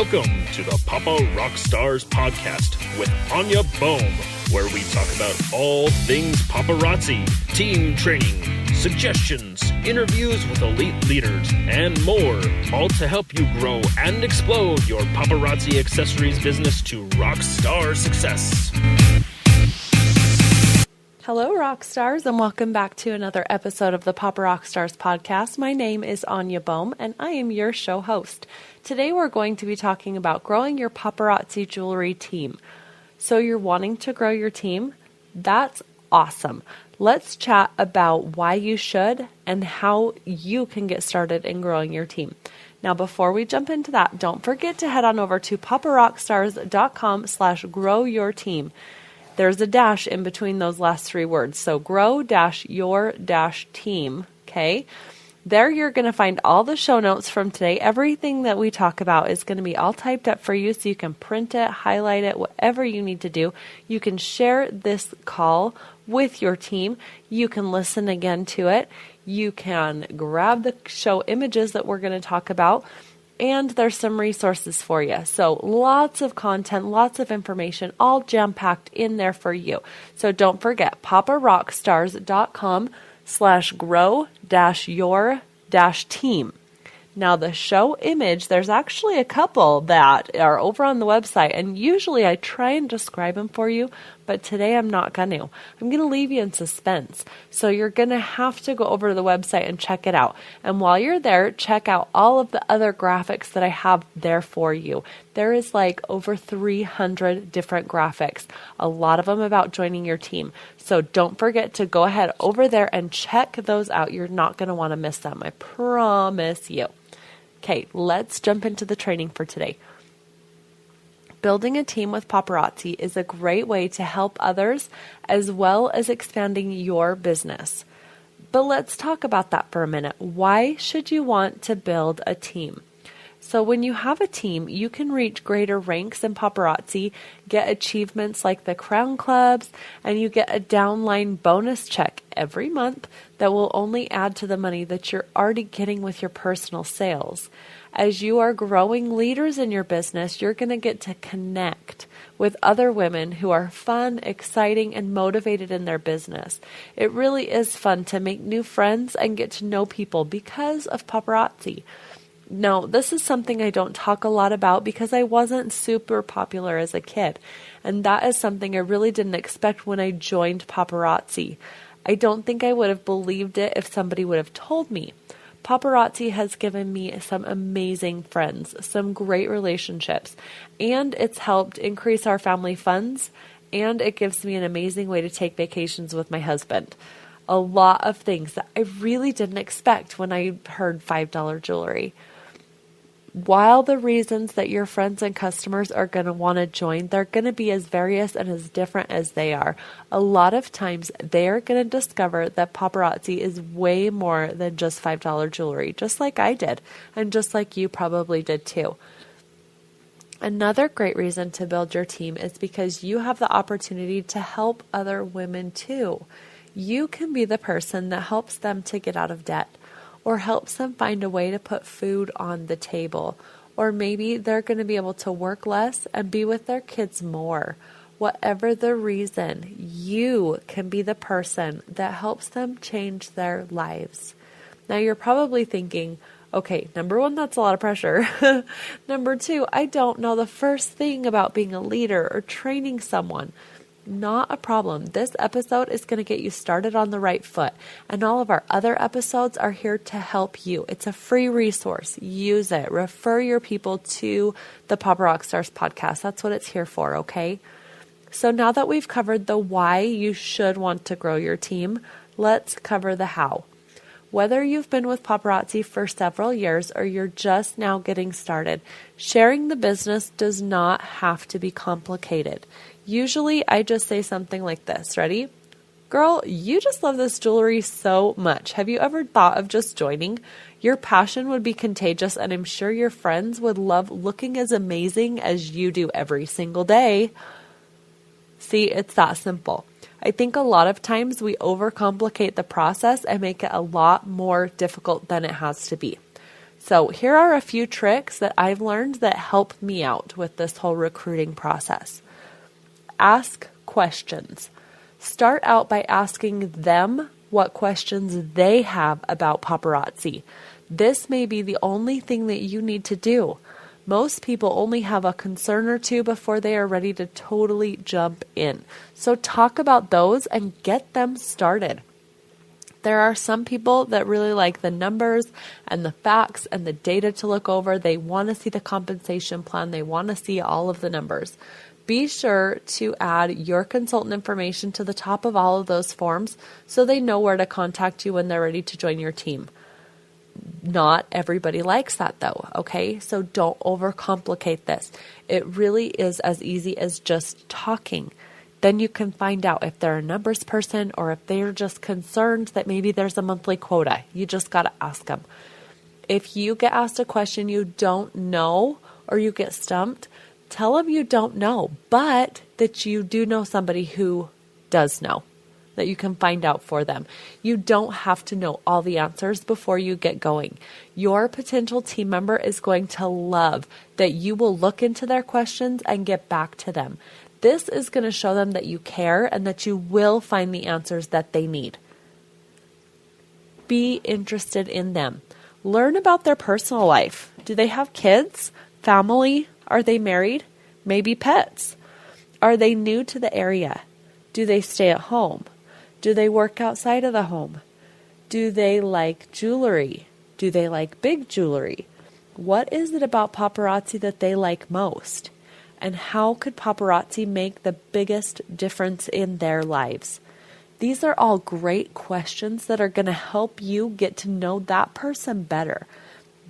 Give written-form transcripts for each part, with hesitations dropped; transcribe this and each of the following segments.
Welcome to the Papa Rockstars podcast with Anya Bohm, where we talk about all things paparazzi, team training, suggestions, interviews with elite leaders, and more, all to help you grow and explode your paparazzi accessories business to rockstar success. Hello, rock stars, and welcome back to another episode of the Papa Rockstars podcast. My name is Anya Bohm, and I am your show host. Today, we're going to be talking about growing your paparazzi jewelry team. So you're wanting to grow your team? That's awesome. Let's chat about why you should and how you can get started in growing your team. Now, before we jump into that, don't forget to head on over to paparockstars.com/growyourteam. There's a dash in between those last three words. So grow-your-team, okay? There you're going to find all the show notes from today. Everything that we talk about is going to be all typed up for you so you can print it, highlight it, whatever you need to do. You can share this call with your team. You can listen again to it. You can grab the show images that we're going to talk about. And there's some resources for you. So lots of content, lots of information, all jam-packed in there for you. So don't forget, paparockstars.com/grow-your-team. Now the show image, there's actually a couple that are over on the website, and usually I try and describe them for you, but today I'm not going to. I'm going to leave you in suspense. So you're going to have to go over to the website and check it out. And while you're there, check out all of the other graphics that I have there for you. There is like over 300 different graphics, a lot of them about joining your team. So don't forget to go ahead over there and check those out. You're not going to want to miss them. I promise you. Okay, let's jump into the training for today. Building a team with paparazzi is a great way to help others as well as expanding your business. But let's talk about that for a minute. Why should you want to build a team? So when you have a team, you can reach greater ranks in paparazzi, get achievements like the Crown Clubs, and you get a downline bonus check every month that will only add to the money that you're already getting with your personal sales. As you are growing leaders in your business, you're going to get to connect with other women who are fun, exciting, and motivated in their business. It really is fun to make new friends and get to know people because of paparazzi. Now, this is something I don't talk a lot about because I wasn't super popular as a kid. And that is something I really didn't expect when I joined paparazzi. I don't think I would have believed it if somebody would have told me. Paparazzi has given me some amazing friends, some great relationships, and it's helped increase our family funds, and it gives me an amazing way to take vacations with my husband. A lot of things that I really didn't expect when I heard $5 jewelry. While the reasons that your friends and customers are going to want to join, they're going to be as various and as different as they are. A lot of times they are going to discover that paparazzi is way more than just $5 jewelry, just like I did, and just like you probably did too. Another great reason to build your team is because you have the opportunity to help other women too. You can be the person that helps them to get out of debt, or helps them find a way to put food on the table. Or maybe they're going to be able to work less and be with their kids more. Whatever the reason, you can be the person that helps them change their lives. Now you're probably thinking, okay, number one, that's a lot of pressure. Number two, I don't know the first thing about being a leader or training someone. Not a problem. This episode is going to get you started on the right foot, and all of our other episodes are here to help you. It's a free resource. Use it. Refer your people to the Papa Rockstars podcast. That's what it's here for, okay? So now that we've covered the why you should want to grow your team, let's cover the how. Whether you've been with paparazzi for several years or you're just now getting started, sharing the business does not have to be complicated. Usually I just say something like this. Ready? Girl, you just love this jewelry so much. Have you ever thought of just joining? Your passion would be contagious, and I'm sure your friends would love looking as amazing as you do every single day. See, it's that simple. I think a lot of times we overcomplicate the process and make it a lot more difficult than it has to be. So here are a few tricks that I've learned that help me out with this whole recruiting process. Ask questions. Start out by asking them what questions they have about paparazzi. This may be the only thing that you need to do. Most people only have a concern or two before they are ready to totally jump in. So talk about those and get them started. There are some people that really like the numbers and the facts and the data to look over. They want to see the compensation plan. They want to see all of the numbers. Be sure to add your consultant information to the top of all of those forms so they know where to contact you when they're ready to join your team. Not everybody likes that though, okay? So don't overcomplicate this. It really is as easy as just talking. Then you can find out if they're a numbers person or if they're just concerned that maybe there's a monthly quota. You just got to ask them. If you get asked a question you don't know or you get stumped, tell them you don't know, but that you do know somebody who does know, that you can find out for them. You don't have to know all the answers before you get going. Your potential team member is going to love that you will look into their questions and get back to them. This is going to show them that you care and that you will find the answers that they need. Be interested in them. Learn about their personal life. Do they have kids? Family? Are they married? Maybe pets? Are they new to the area? Do they stay at home? Do they work outside of the home? Do they like jewelry? Do they like big jewelry? What is it about paparazzi that they like most? And how could paparazzi make the biggest difference in their lives? These are all great questions that are going to help you get to know that person better.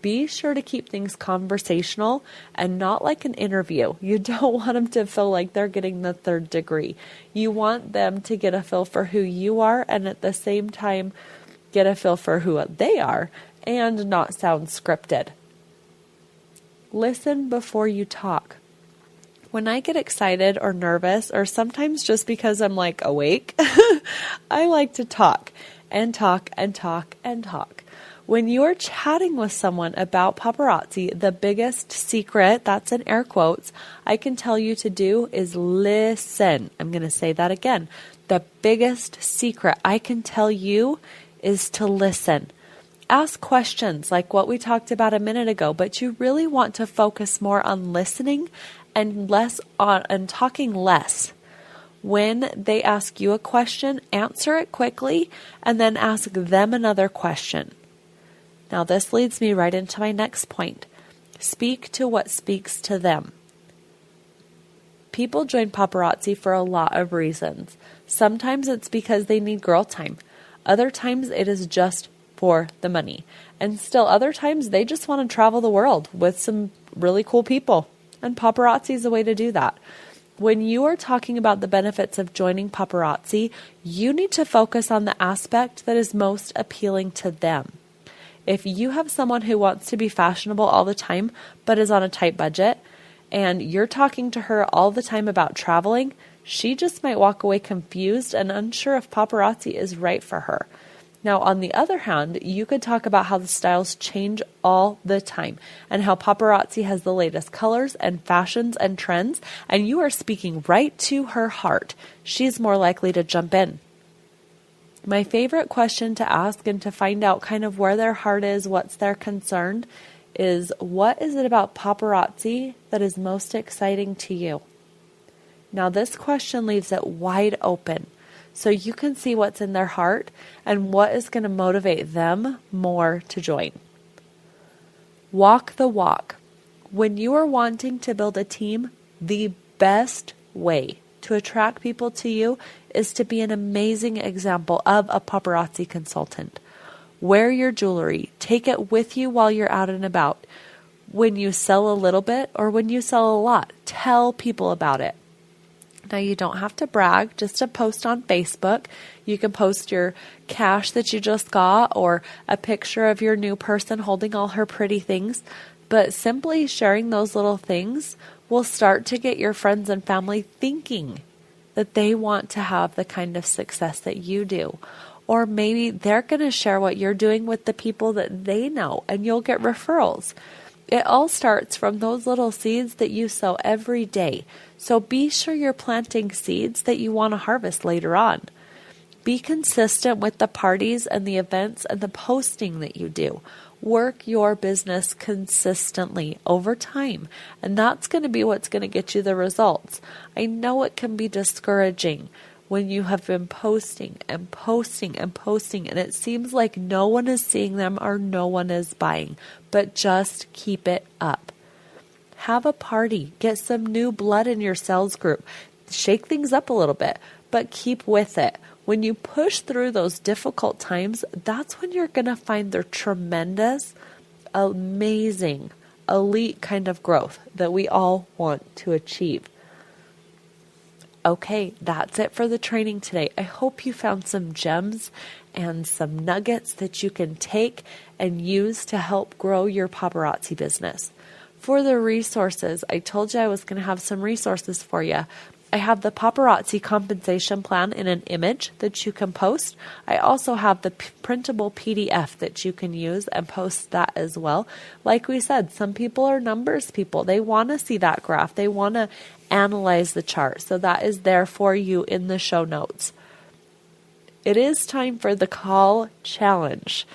Be sure to keep things conversational and not like an interview. You don't want them to feel like they're getting the third degree. You want them to get a feel for who you are and at the same time get a feel for who they are and not sound scripted. Listen before you talk. When I get excited or nervous, or sometimes just because I'm like awake, I like to talk and talk and talk and talk. When you're chatting with someone about paparazzi, the biggest secret, that's in air quotes, I can tell you to do is listen. I'm going to say that again. The biggest secret I can tell you is to listen. Ask questions like what we talked about a minute ago, but you really want to focus more on listening and talking less. When they ask you a question, answer it quickly and then ask them another question. Now this leads me right into my next point. Speak to what speaks to them. People join paparazzi for a lot of reasons. Sometimes it's because they need girl time. Other times it is just for the money. And still other times they just want to travel the world with some really cool people. And paparazzi is a way to do that. When you are talking about the benefits of joining paparazzi, you need to focus on the aspect that is most appealing to them. If you have someone who wants to be fashionable all the time, but is on a tight budget, and you're talking to her all the time about traveling, she just might walk away confused and unsure if paparazzi is right for her. Now, on the other hand, you could talk about how the styles change all the time and how paparazzi has the latest colors and fashions and trends, and you are speaking right to her heart. She's more likely to jump in. My favorite question to ask and to find out kind of where their heart is, what's their concern, is what is it about paparazzi that is most exciting to you? Now, this question leaves it wide open. So you can see what's in their heart and what is going to motivate them more to join. Walk the walk. When you are wanting to build a team, the best way to attract people to you is to be an amazing example of a paparazzi consultant. Wear your jewelry. Take it with you while you're out and about. When you sell a little bit or when you sell a lot, tell people about it. Now, you don't have to brag, just to post on Facebook. You can post your cash that you just got or a picture of your new person holding all her pretty things. But simply sharing those little things will start to get your friends and family thinking that they want to have the kind of success that you do. Or maybe they're going to share what you're doing with the people that they know, and you'll get referrals. It all starts from those little seeds that you sow every day. So be sure you're planting seeds that you want to harvest later on. Be consistent with the parties and the events and the posting that you do. Work your business consistently over time, and that's going to be what's going to get you the results. I know it can be discouraging when you have been posting and posting and posting, and it seems like no one is seeing them or no one is buying, but just keep it up. Have a party, get some new blood in your sales group, shake things up a little bit, but keep with it. When you push through those difficult times, that's when you're going to find the tremendous, amazing, elite kind of growth that we all want to achieve. Okay, that's it for the training today. I hope you found some gems and some nuggets that you can take and use to help grow your paparazzi business. For the resources, I told you I was going to have some resources for you. I have the paparazzi compensation plan in an image that you can post. I also have the printable PDF that you can use and post that as well. Like we said, some people are numbers people. They want to see that graph. They want to analyze the chart. So that is there for you in the show notes. It is time for the call challenge.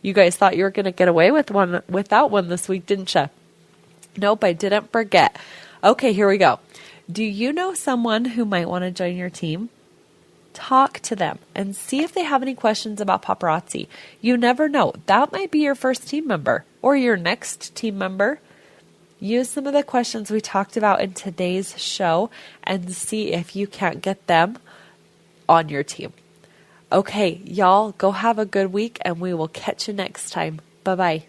You guys thought you were going to get away without one this week, didn't you? Nope, I didn't forget. Okay, here we go. Do you know someone who might want to join your team? Talk to them and see if they have any questions about paparazzi. You never know. That might be your first team member or your next team member. Use some of the questions we talked about in today's show and see if you can't get them on your team. Okay, y'all, go have a good week and we will catch you next time. Bye-bye.